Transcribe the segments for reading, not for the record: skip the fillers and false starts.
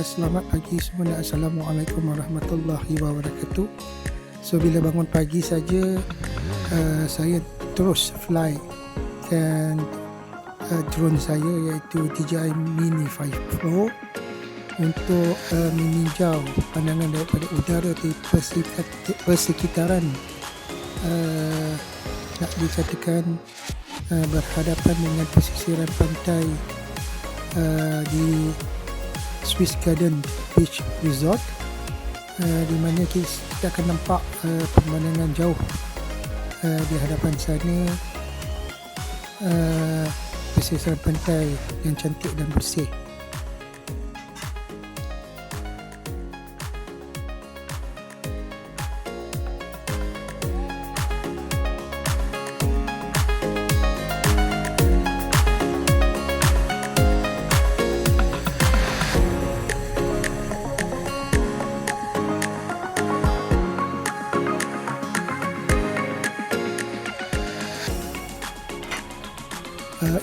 Selamat pagi semua dan Assalamualaikum warahmatullahi wabarakatuh. So bila bangun pagi saja, saya terus fly kan drone saya iaitu DJI Mini 5 Pro untuk meninjau pandangan daripada udara di persekitaran nak dikatakan berhadapan dengan pesisiran pantai di Swiss Garden Beach Resort, di mana kita akan nampak pemandangan jauh di hadapan sana, pesisiran pantai yang cantik dan bersih.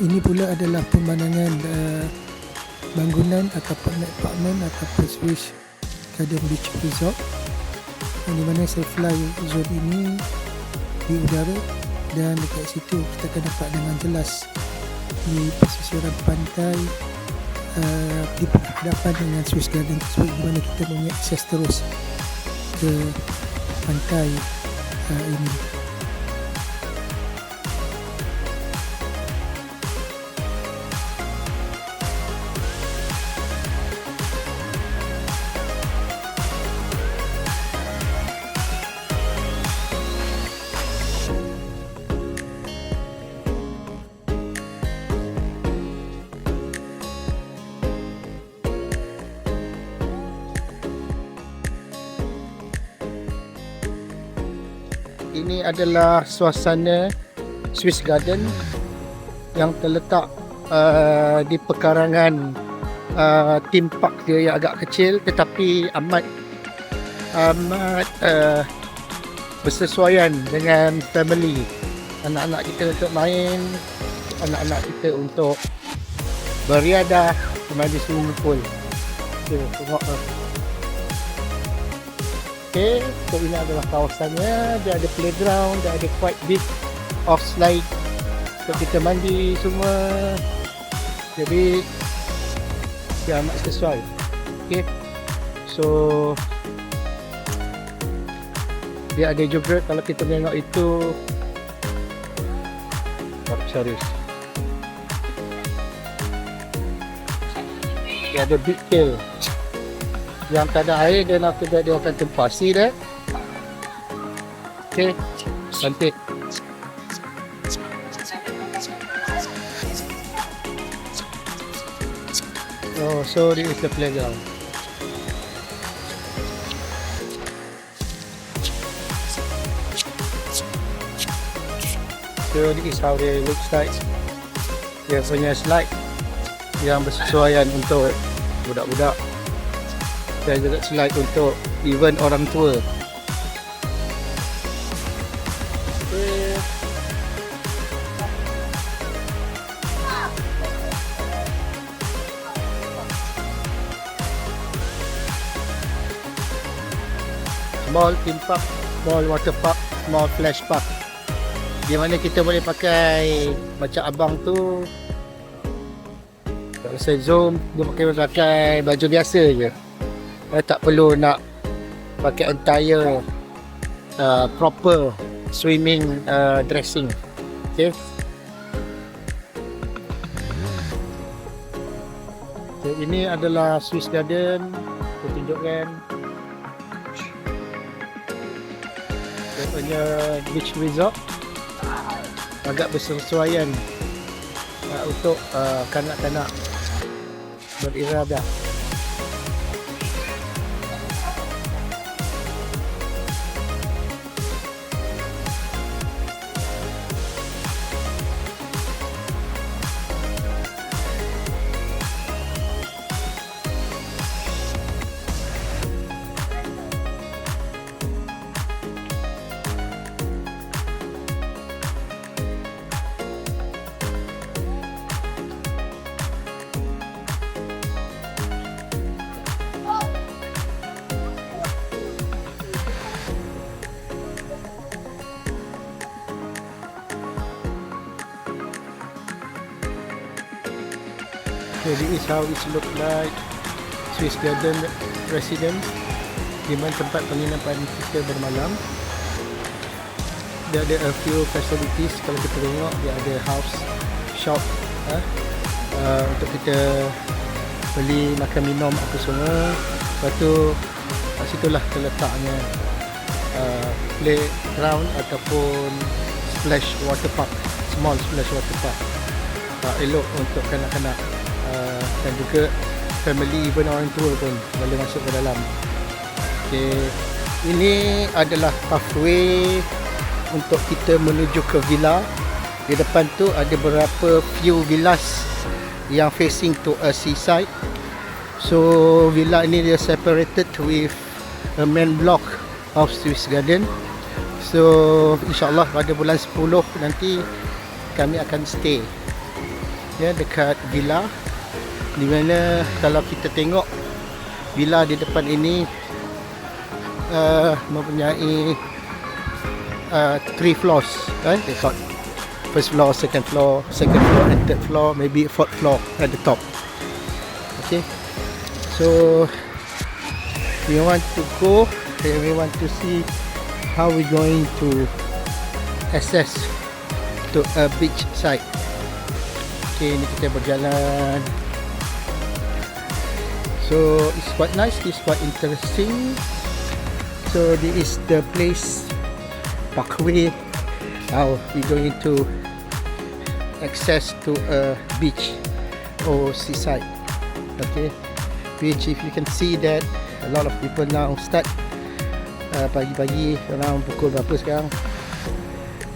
Ini pula adalah pemandangan bangunan ataupun apartmen ataupun Swiss Garden Beach Resort, di mana saya fly zone ini di udara, dan dekat situ kita akan dapat dengan jelas di pesisiran pantai di berhadapan dengan Swiss Garden tersebut, di mana kita punya akses terus ke pantai ini. Ini adalah suasana Swiss Garden yang terletak di pekarangan theme park dia yang agak kecil tetapi amat bersesuaian dengan family. Anak-anak kita untuk main, anak-anak kita untuk beriadah di swimming pool. Tengok. Okay, so ini adalah kawasannya. Dia ada playground, dia ada quite big off slide untuk kita mandi semua. Jadi dia amat sesuai. Okay, so dia ada juga kalau kita tengok itu serius. Dia ada big tail yang tak ada air, dan after that dia akan tempasi dah. Okay, cantik. Oh, so this is the playground. So this is how they looks like. Dia punya slide yang bersesuaian untuk budak-budak, dan juga slide untuk even orang tua. Small theme park, small water park, small flash park, di mana kita boleh pakai macam abang tu. Kalau saya zoom, dia pakai baju biasa je. Tak perlu nak pakai entire proper swimming dressing. Okay. So, ini adalah Swiss Garden. Saya tunjukkan dia punya beach resort, agak bersesuaian untuk kanak-kanak beriradah. This is how it look like Swiss Garden Residence, di mana tempat penginapan kita bermalam. Dia ada a few facilities. Kalau kita tengok, dia ada house shop untuk kita beli makan minum apa semua. Lepas tu kat situlah terletaknya playground ataupun splash water park, small splash water park. Elok untuk kanak-kanak dan juga family, even orang tua pun boleh masuk ke dalam. Okay. Ini adalah pathway untuk kita menuju ke villa. Di depan tu ada beberapa few villas yang facing to a seaside. So villa ini dia separated with a main block of Swiss Garden. So insyaAllah pada bulan 10 nanti kami akan stay dekat villa, di mana kalau kita tengok villa di depan ini mempunyai 3 floors, they got first floor, second floor and third floor, maybe fourth floor at the top. Okay, so we want to go and we want to see how we going to access to a beach side. Okay, ni kita berjalan. So it's quite nice, it's quite interesting. So this is the place, Parkway, how we going to access to a beach or seaside. Okay, which if you can see that a lot of people now start pagi-pagi around pukul berapa sekarang,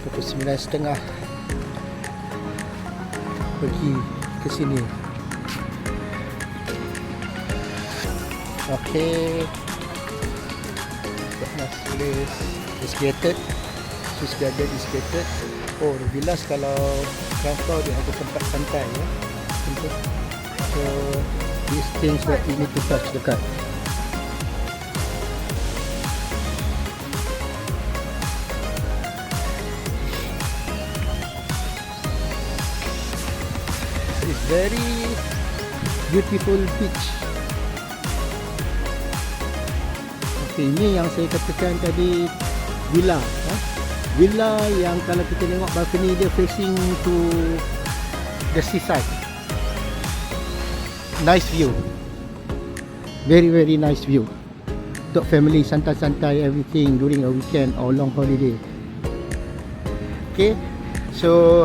pukul 9.30 pergi ke sini. Okay, nice place, is gated, Swiss Garden is gated. Oh, the villas kalau ground floor dia ada tempat santai ya. So these things that we need to touch dekat. It's very beautiful beach. Okay, ini yang saya katakan tadi, villa. Villa yang kalau kita tengok balcony dia facing to the seaside. Nice view. Very very nice view. Untuk family santai-santai everything during a weekend or long holiday. Okay, so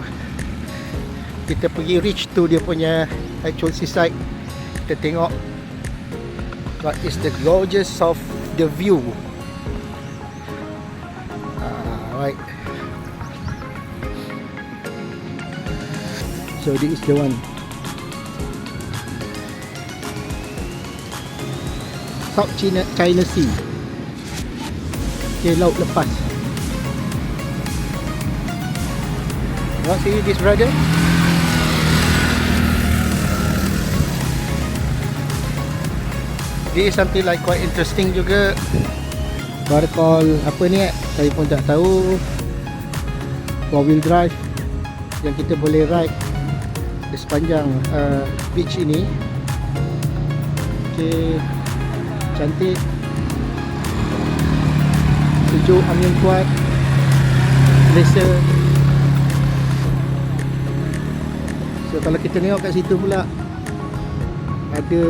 kita pergi reach to dia punya actual seaside. Kita tengok what is the gorgeous of the view. Right. So this is the one. South China Sea. Okay, laut lepas. You see this brother? This is something like quite interesting juga. Bar call apa ni? Saya pun tak tahu. 4-wheel drive yang kita boleh ride di sepanjang beach ini. Okay, cantik, sejuk, angin kuat, selesa. So kalau kita tengok kat situ pula ada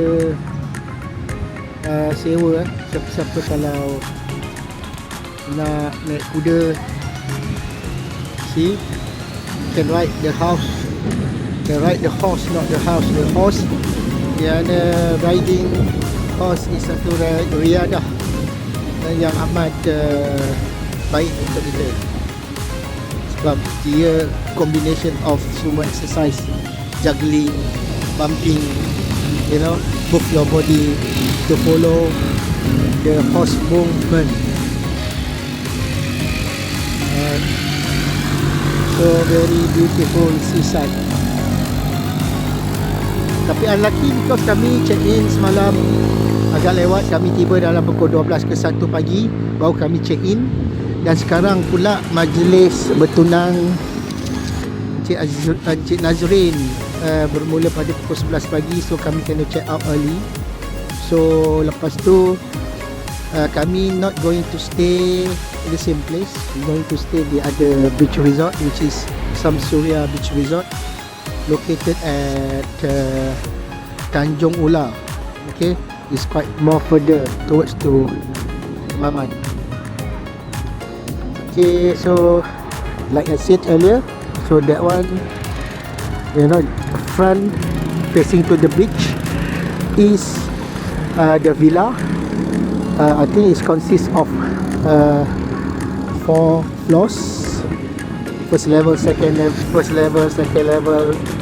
sewa siapa-siapa kalau nak naik kuda. See, you can ride the house, you can ride the horse, not the house, the horse. Dia ada riding horse is satu riadah yang amat baik untuk kita, sebab dia combination of semua exercise, juggling, bumping, you know, move your body to follow the horse movement. So very beautiful seaside. Tapi unlucky because kami check in semalam agak lewat. Kami tiba dalam pukul 12 ke 1 pagi, baru kami check in. Dan sekarang pula majlis bertunang Cik Nazrin bermula pada pukul 11 pagi, so kami kena check out early. So lepas tu kami not going to stay in the same place. We're going to stay di other beach resort, which is Samsuria Beach Resort, located at Tanjung Ula. Okay, it's quite more further towards to Maman. Okay, so like I said earlier, so that one, you know, front facing to the beach is the villa. I think it consists of 4 floors. First level, second level,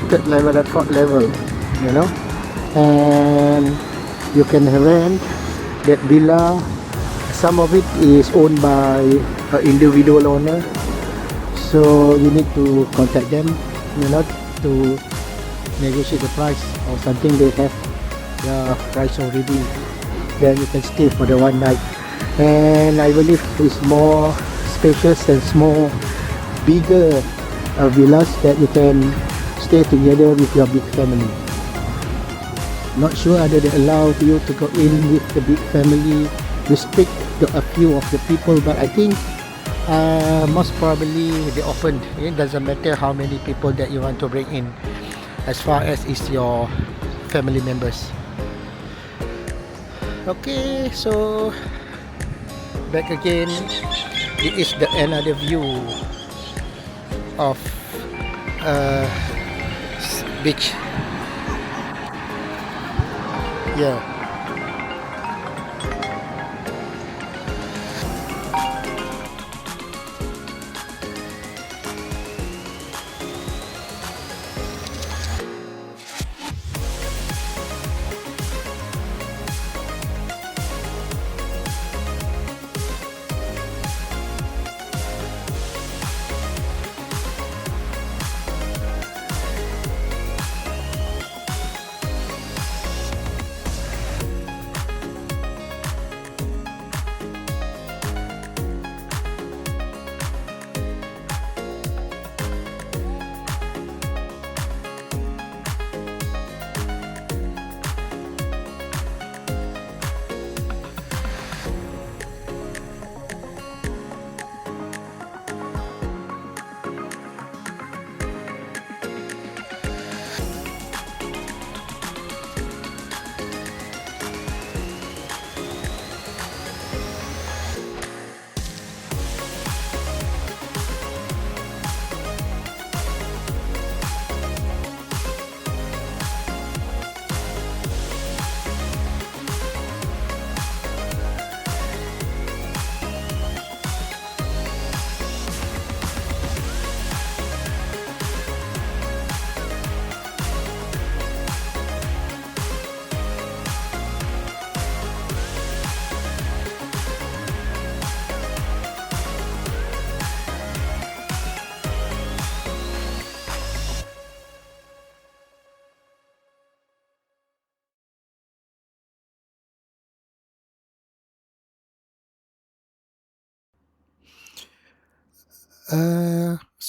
third level, and fourth level. You know, and you can rent that villa. Some of it is owned by an individual owner, so you need to contact them, you know, to negotiate the price or something. They have the price already, then you can stay for the one night. And I believe it's more spacious and small, bigger villas that you can stay together with your big family. Not sure whether they allow you to go in with the big family, restrict to a few of the people, but I think most probably they opened. It doesn't matter how many people that you want to bring in, as far as is your family members. Okay, so back again. This is the another view of beach. Yeah.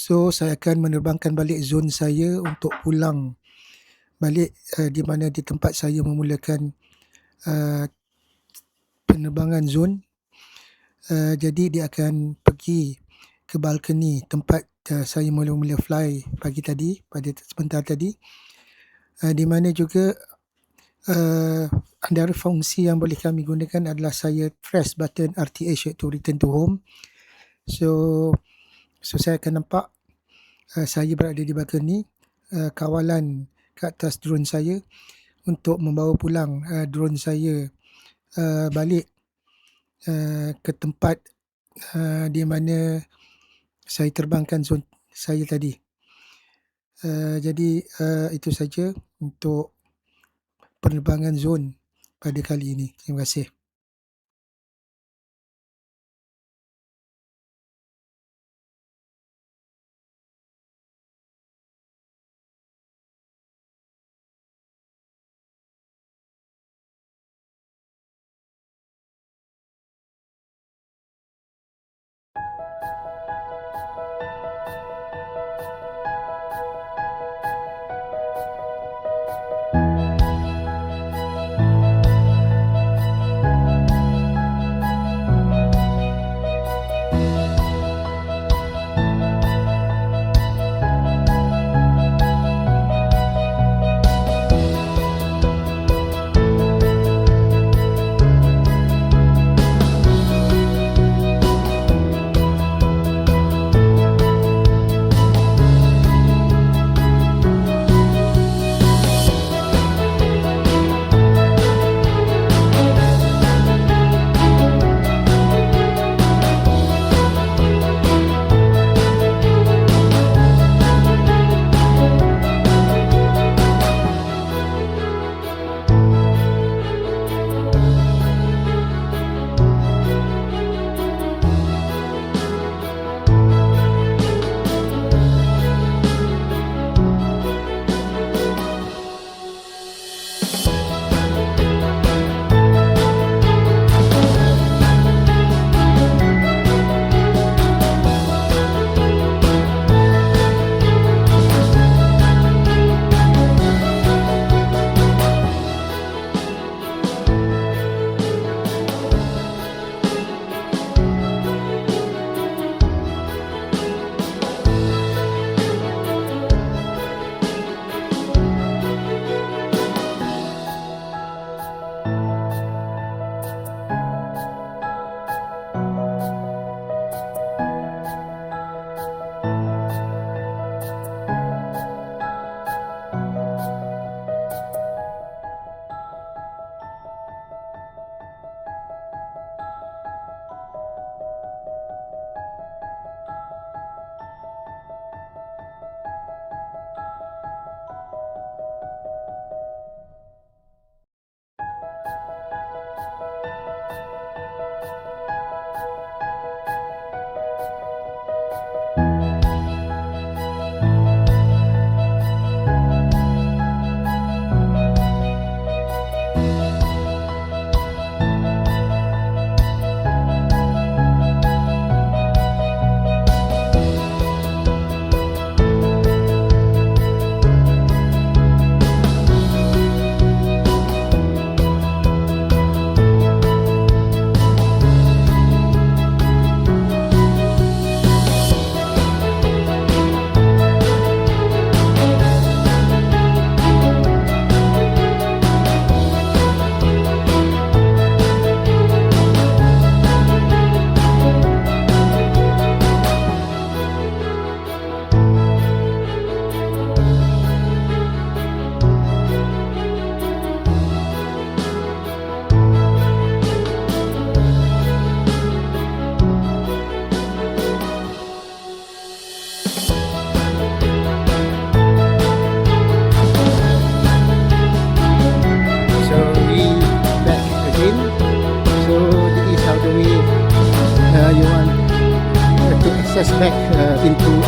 So saya akan menerbangkan balik zon saya untuk pulang balik di mana di tempat saya memulakan penerbangan zon. Jadi dia akan pergi ke balkoni tempat saya mula-mula fly pagi tadi, pada sebentar tadi, di mana juga antara fungsi yang boleh kami gunakan adalah saya press button RTH, iaitu return to home. So saya akan nampak saya berada di balkoni, kawalan ke atas drone saya untuk membawa pulang drone saya balik ke tempat di mana saya terbangkan zon saya tadi. Jadi itu saja untuk penerbangan zon pada kali ini. Terima kasih.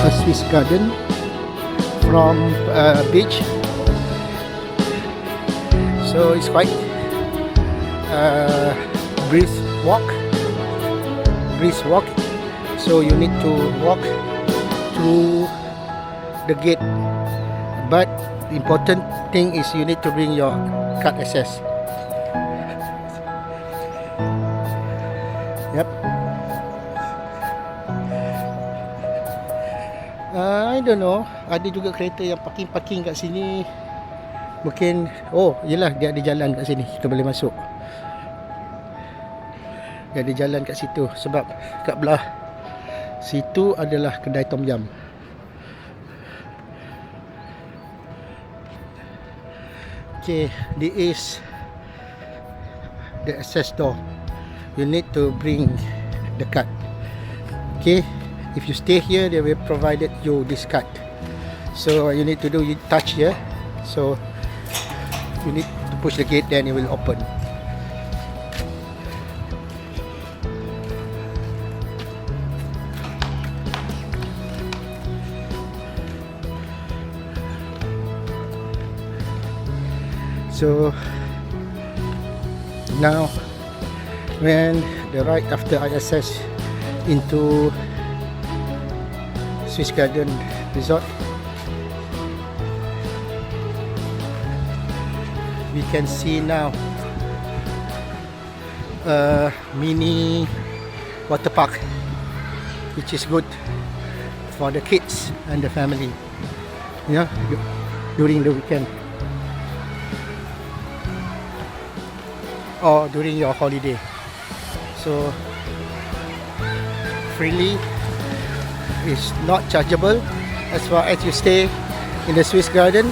a Swiss garden from beach. So it's quite brisk walk. So you need to walk through the gate, but the important thing is you need to bring your card access. Yep. I don't know, ada juga kereta yang parking kat sini. Mungkin, oh yelah, dia ada jalan kat sini, kita boleh masuk. Dia ada jalan kat situ, sebab kat belah situ adalah kedai tom yum. Okay, this is the access door. You need to bring the card. Okay, if you stay here, they will provided you this card. So what you need to do, you touch here. So you need to push the gate, then it will open. So now when right after I access into Swiss Garden Resort, we can see now a mini water park, which is good for the kids and the family, yeah, during the weekend or during your holiday. So freely, is not chargeable as far as you stay in the Swiss Garden,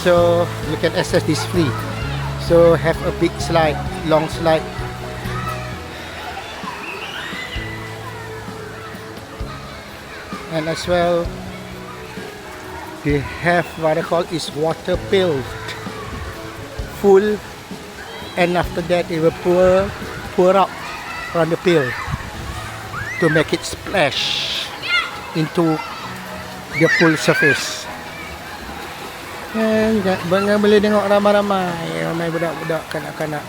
so you can access this free. So have a big slide, long slide, and as well they have what I call is water filled full, and after that they will pour out from the pill to make it splash into the pool surface. Banyak boleh tengok ramai budak-budak, kanak-kanak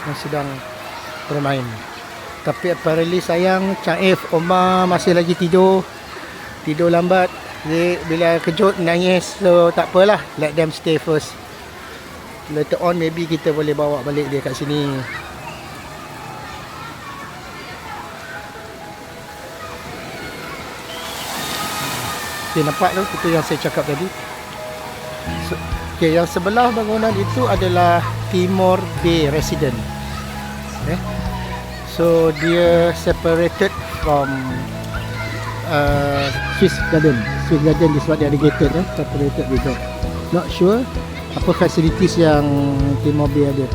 yang sedang bermain. Tapi apparently sayang, Caif, Omar masih lagi tidur lambat. Dia bila kejut nangis, so tak apalah, let them stay first. Later on maybe kita boleh bawa balik dia kat sini. Okay, nampak tu, itu yang saya cakap tadi. Okay, yang sebelah bangunan itu adalah Timor Bay Resident. Okay. So dia separated from Swiss Garden. Swiss Garden is what they dedicated, separated with that. Not sure apa facilities yang Timor Bay ada.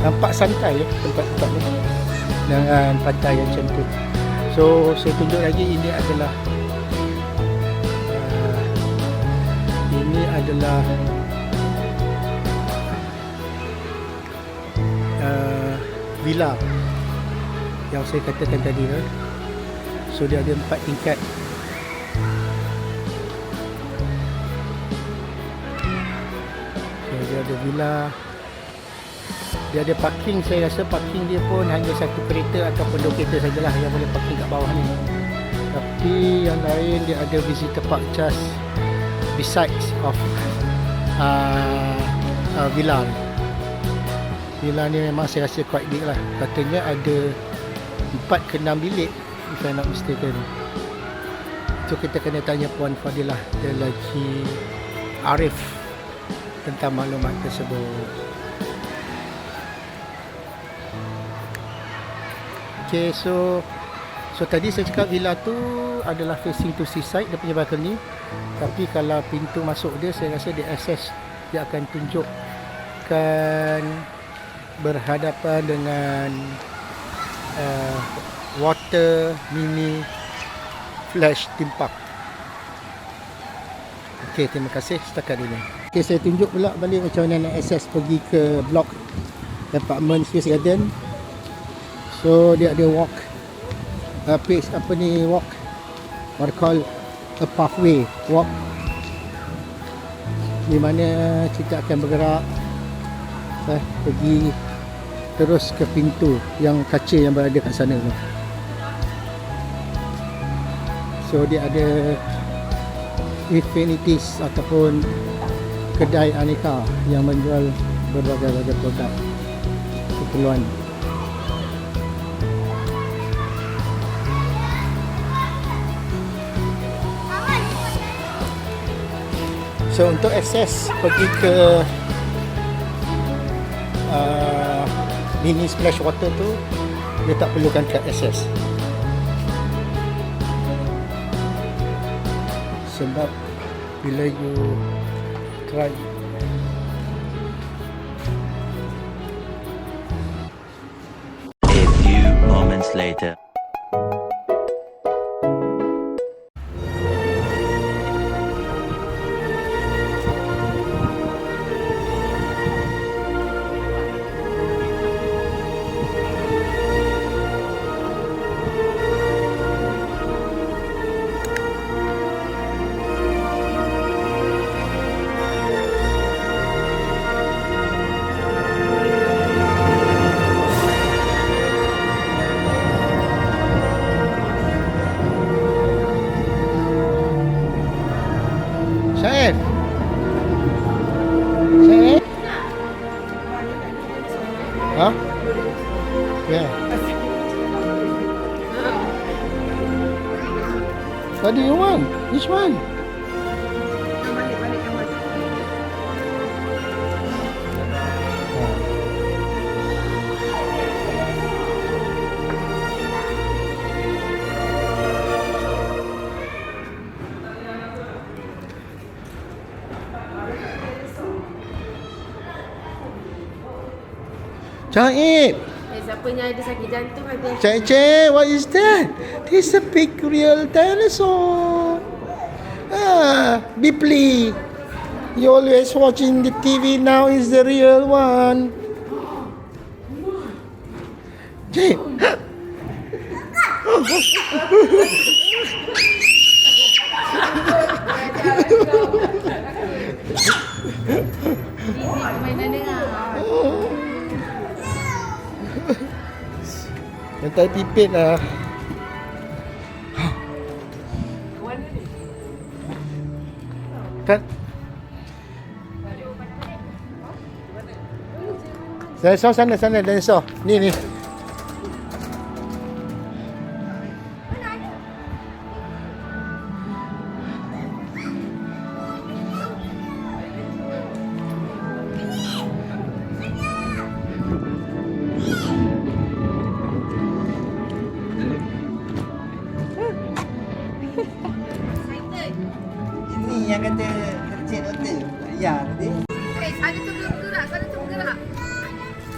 Nampak santai ya tempat-tempat ni dengan pantai yang cantik. So saya tunjuk lagi, ini adalah villa yang saya katakan tadi kan. So dia ada 4 tingkat. So dia ada villa, dia ada parking. Saya rasa parking dia pun hanya satu kereta ataupun 2 kereta sajalah yang boleh parking kat bawah ni. Tapi yang lain dia ada visitor park just besides of villa. Villa ni memang saya rasa quite big lah. Katanya ada 4 ke 6 bilik if I'm not mistaken. So kita kena tanya Puan Fadilah, dia lagi arif tentang maklumat tersebut. Okay, so tadi saya cakap villa tu adalah facing to seaside, dia punya balcony. Tapi kalau pintu masuk dia, saya rasa dia access, dia akan tunjukkan berhadapan dengan water mini flash theme park. Okey, terima kasih setakat ini. Okey, saya tunjuk pula balik macam mana nak access pergi ke blok apartment Swiss Garden. So dia ada walk place apa ni, walk what call a pathway walk, di mana kita akan bergerak pergi terus ke pintu yang kaca yang berada kat sana tu. So dia ada infinities ataupun kedai aneka yang menjual berbagai-bagai produk keperluan. So untuk akses pergi ke mini splash water tu, dia tak perlukan kad akses. Sebab bila you try A few moments later. Syed. Syed. Huh? Yeah. What do you want? Which one? Cahit! Siapa yang ada sakit jantung ada. Cik, what is that? This is a big real dinosaur. Bipli. You always watching the TV, now is the real one. Cik. Mainan dengar. Mentai pipit lah. Kan? Dinosaur sana dinosaur. Ni. Ini yang kata kerja doktor. Ya, tadi. Ada tu bergerak, ada tu bergerak.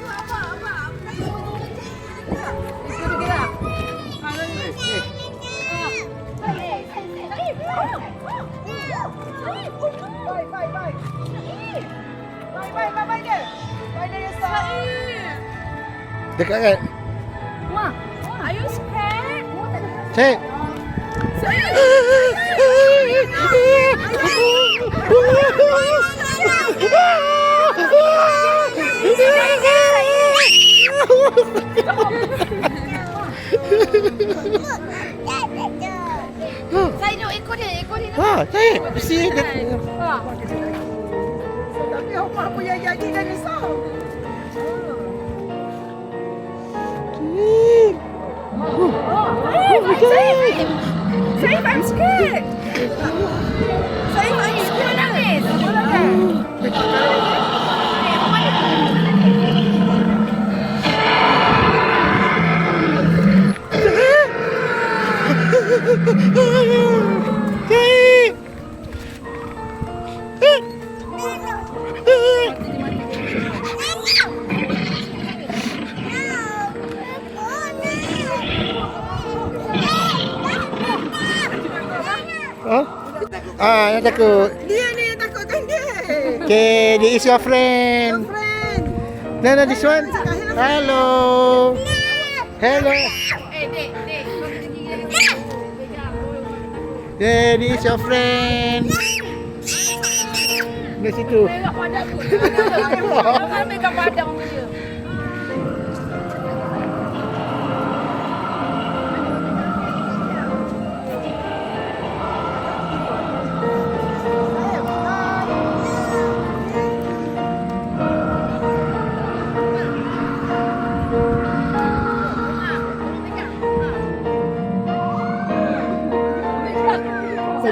Apa? Itu bergerak. Dekat kan? Wah, are you scared? Cik. Saya nak ikut dia. Cik. Mesti dia. Tapi Omar punya jadi dinosaur. Saif, I'm scared. Saif, I'm scared. Nangis. Nak takut. Dia Okay, this is your friend. No, this one. Hello. Hello. Eh, dek, kau kena gigi dia. Yeah, this is your friend. Di situ. Tengok padang tu. Jangan ambilkan padang tu je.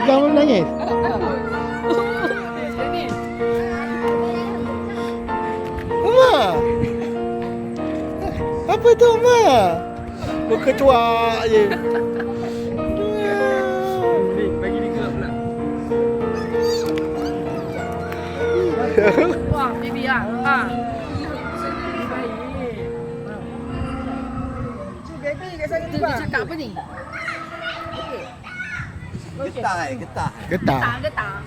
Jangan menangis. Uma. Apa tu Uma? Berkecuak je. Bagi dia gelap pula. Wah, baby ah. Ha. Tu dia cakap apa ni? Getah. Getah. Getah.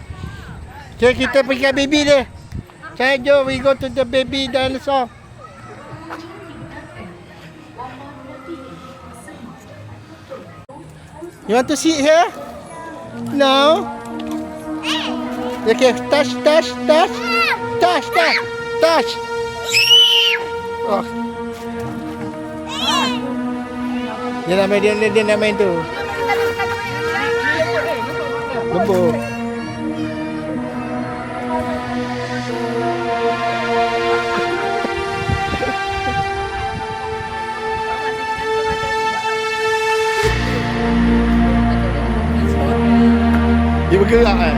Okay, kita pergi ke baby dia. Okay, jom we go to the baby dinosaur. You want to sit here? No? Okay, touch. Oh. Dia nak main tu. Lembut. Dia bergerak kan?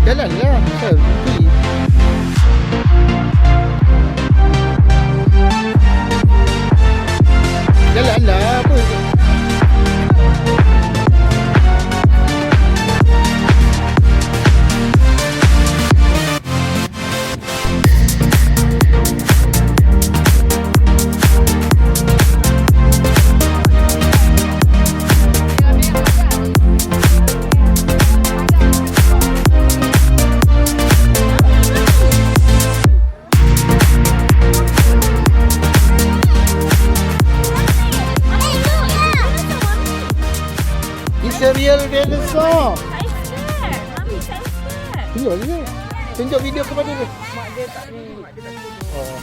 Jalanlah, pergi. Jalanlah, apa? It's a real dinosaur. Tunjuk je. Tunjuk video kepada dia. Mak dia tak ni. Oh.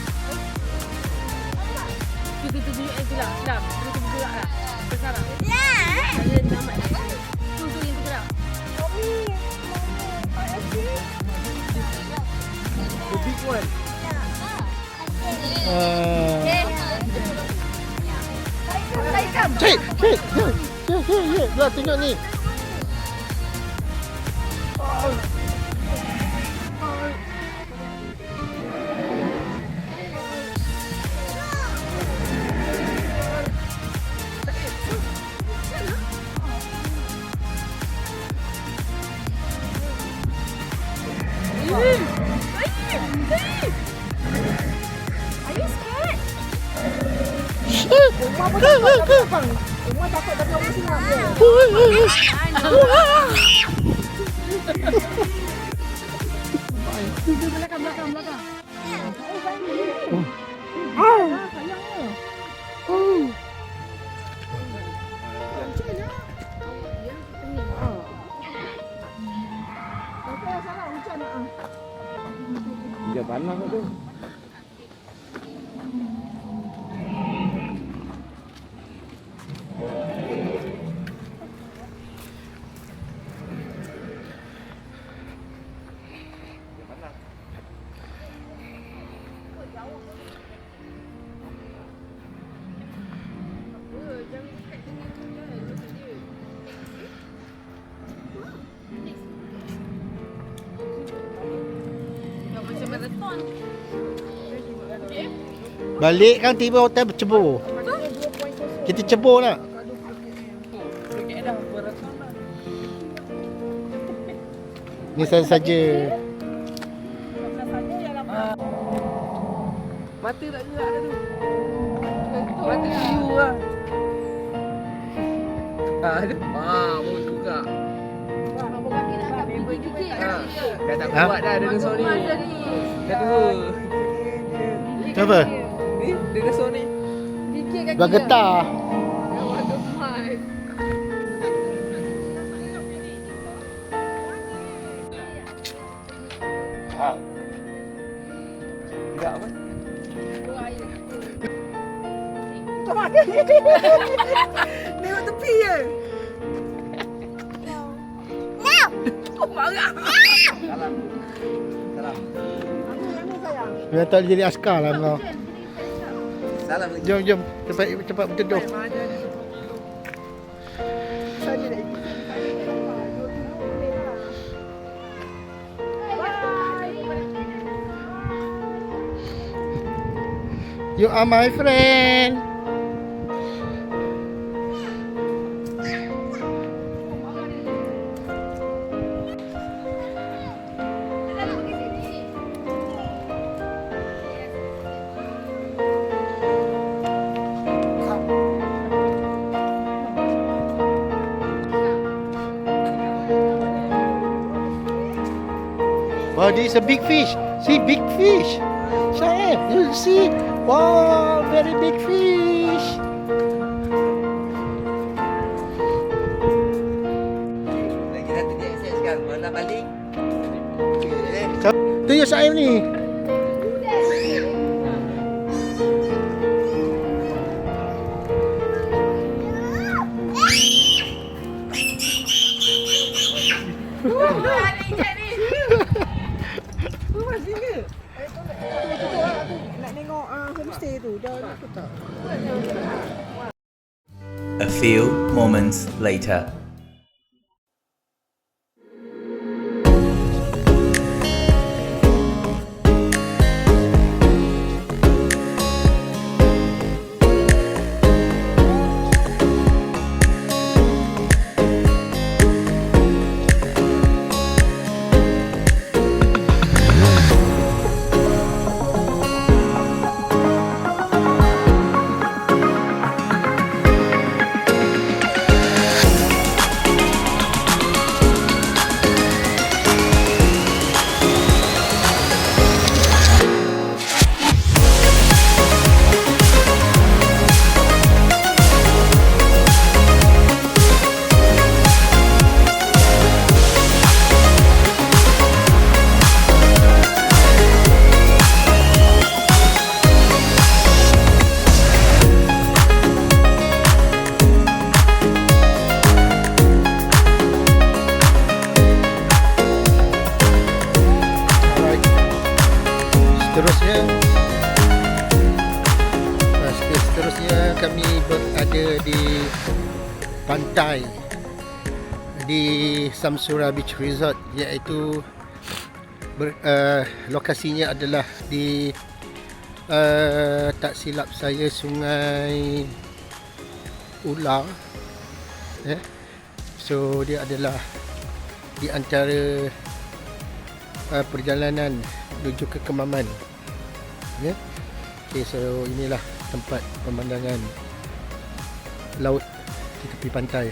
Tu tunjuk tu lah. Dah, tu bergerak lah. Sekarang. Dia selamat. Tu yang bergerak. The big one. Cik. Dah tunjuk ni. Semua takut tapi orang senang je. Belakang. Sayangnya. Panas tu. Macam marathon. Balik kan tiba hotel bercebur. Kita cebur nak. Ni saja. Mata tak gerak dah tu. Mata view lah. Ada. Baru juga. Dah tak kuat dah dinosaur ni. Dah tua. Apa? Ni dinosaur ni. Bergetar. Gerak apa? Tengok tepi je. Oh, marah. Salam. Salam. Memang tak boleh jadi askar lah kau. Salam lagi. Jom. Cepat berteduh. You are my friend. Wow, this is a big fish. See, big fish. Syed, you see? Wow, very big fish. Lagi satu dia akses kan. Mana balik? Tunjuk Syed ni. A few moments later. Seterusnya kami berada di pantai di Samsura Beach Resort, iaitu lokasinya adalah di tak silap saya Sungai Ular. So dia adalah di antara perjalanan menuju ke Kemaman. Okay, so inilah tempat pemandangan laut di tepi pantai.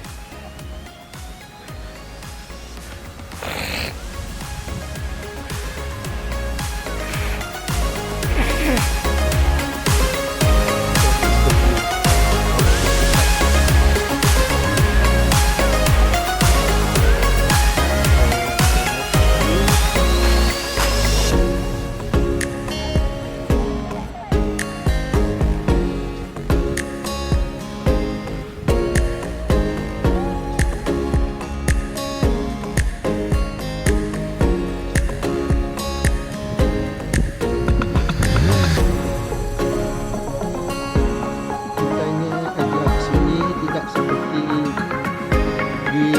di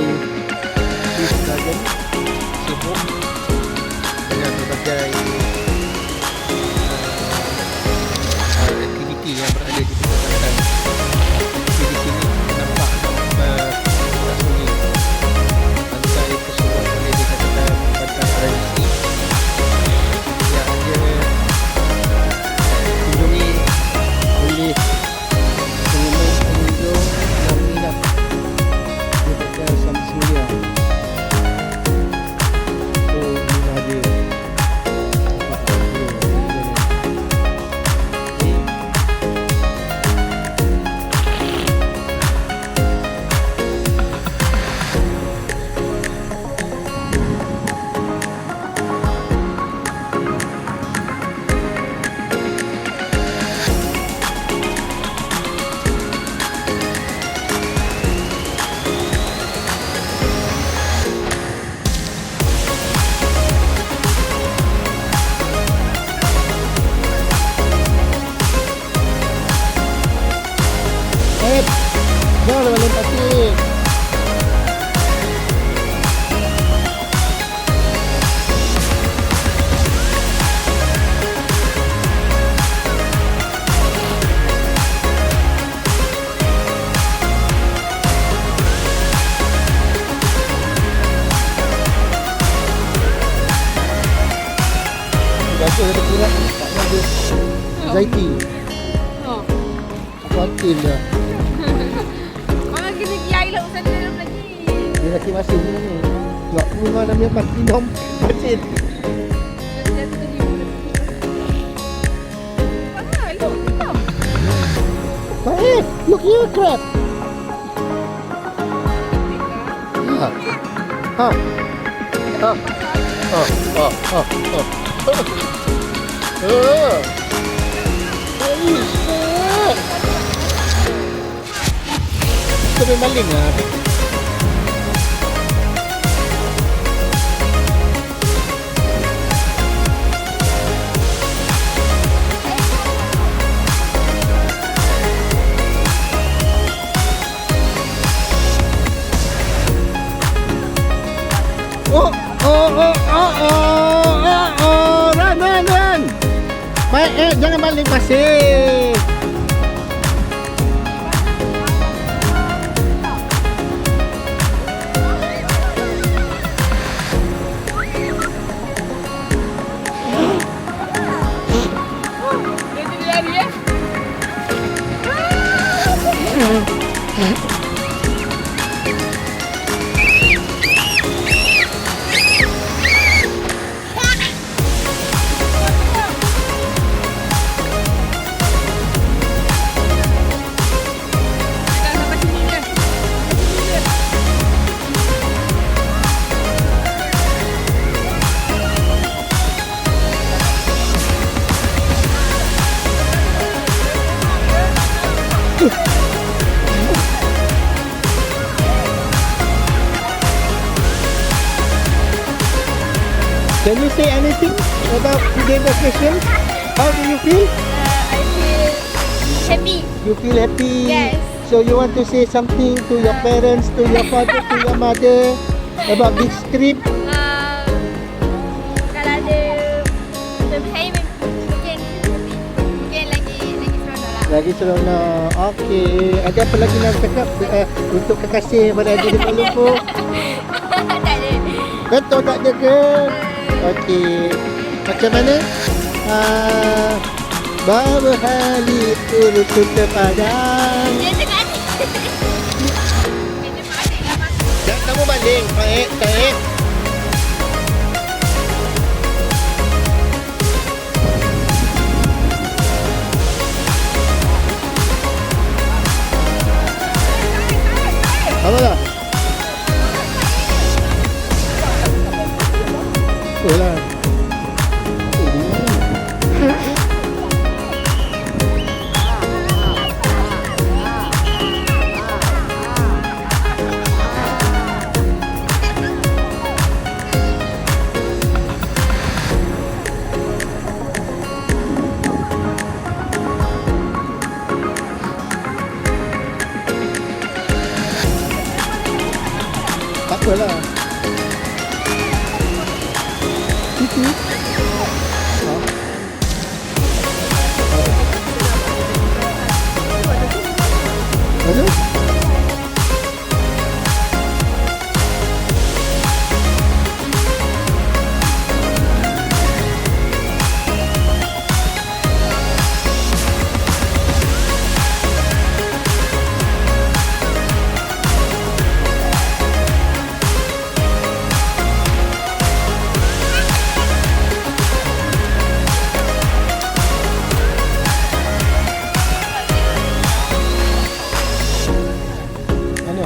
Swiss Garden sibuk dengan berbagai aktiviti yang berada di tepi pantai. Tapi di sini nampak tak sunyi. Pantai tersebut boleh dikatakan pantai tradisi yang ada kunjungi oleh pengunjung yang minat daripada Samsuria. So ini ada jangan balik pasir. Apa ada kurang tak ada Zaiti. Oh. Kuatin dah. Orang kena pergi air laut sana dalam lagi. Dia lagi masin ni. Tak rumah namanya Platinum masin. Mana elok hitam. Baik, look here crab. Ha. Ha. Ha. Ha. Ha. Ha. Ha. Kita maling lah. Run. Baik, jangan maling pasir. Dia jadi lari eh. Can you say anything about today's vacation? How do you feel? I feel happy. You feel happy? Yes. So you want to say something to your parents, to your father, to your mother about this trip? Kalau ada saya mungkin lagi seronok lah. Lagi seronok. Okey. Ada apa lagi nak cakap untuk kekasih pada Haji di Kuala Lumpur? Tak ada. Betul tak ada ke? Okey. Macam mana? Bawa hali turut terpadang. Dia tengah adik. Dia tengah adik lah mas. Jangan kamu banding. Baik. Apa lah? Betul lah. apalah. Titi. Ada? Mana?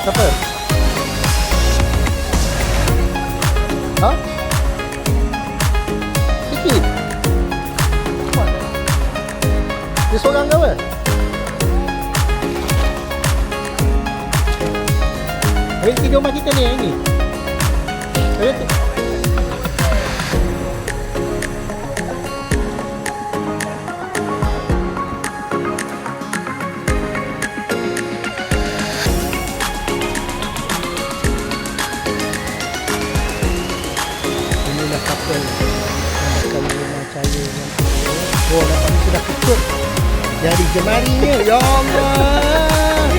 Apa? Ha? Sikit. Dia seorang ke apa? Hari tidur rumah kita ni yang ni. Hari tu. Inilah couple yang makan di rumah saya yang oh nampak ni sudah kecut jari jemarinya. Ya Allah.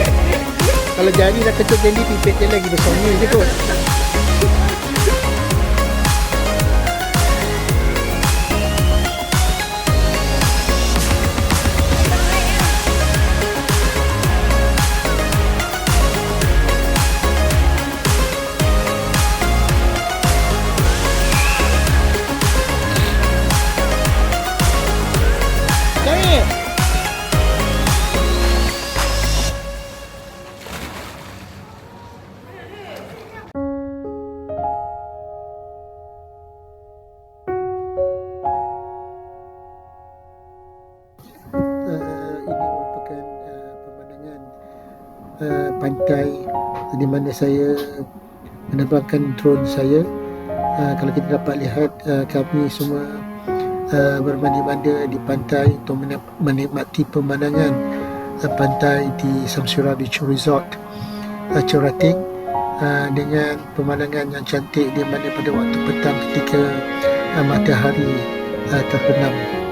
Kalau jari dah kecut jadi pipit dia lagi bersongil je kot. Jangan. Ini merupakan pemandangan pantai di mana saya menerbangkan drone saya. Kalau kita dapat lihat kami semua bermandi-mandi di pantai untuk menikmati pemandangan pantai di Samsura Beach Resort Cerating dengan pemandangan yang cantik di mana pada waktu petang ketika matahari terbenam.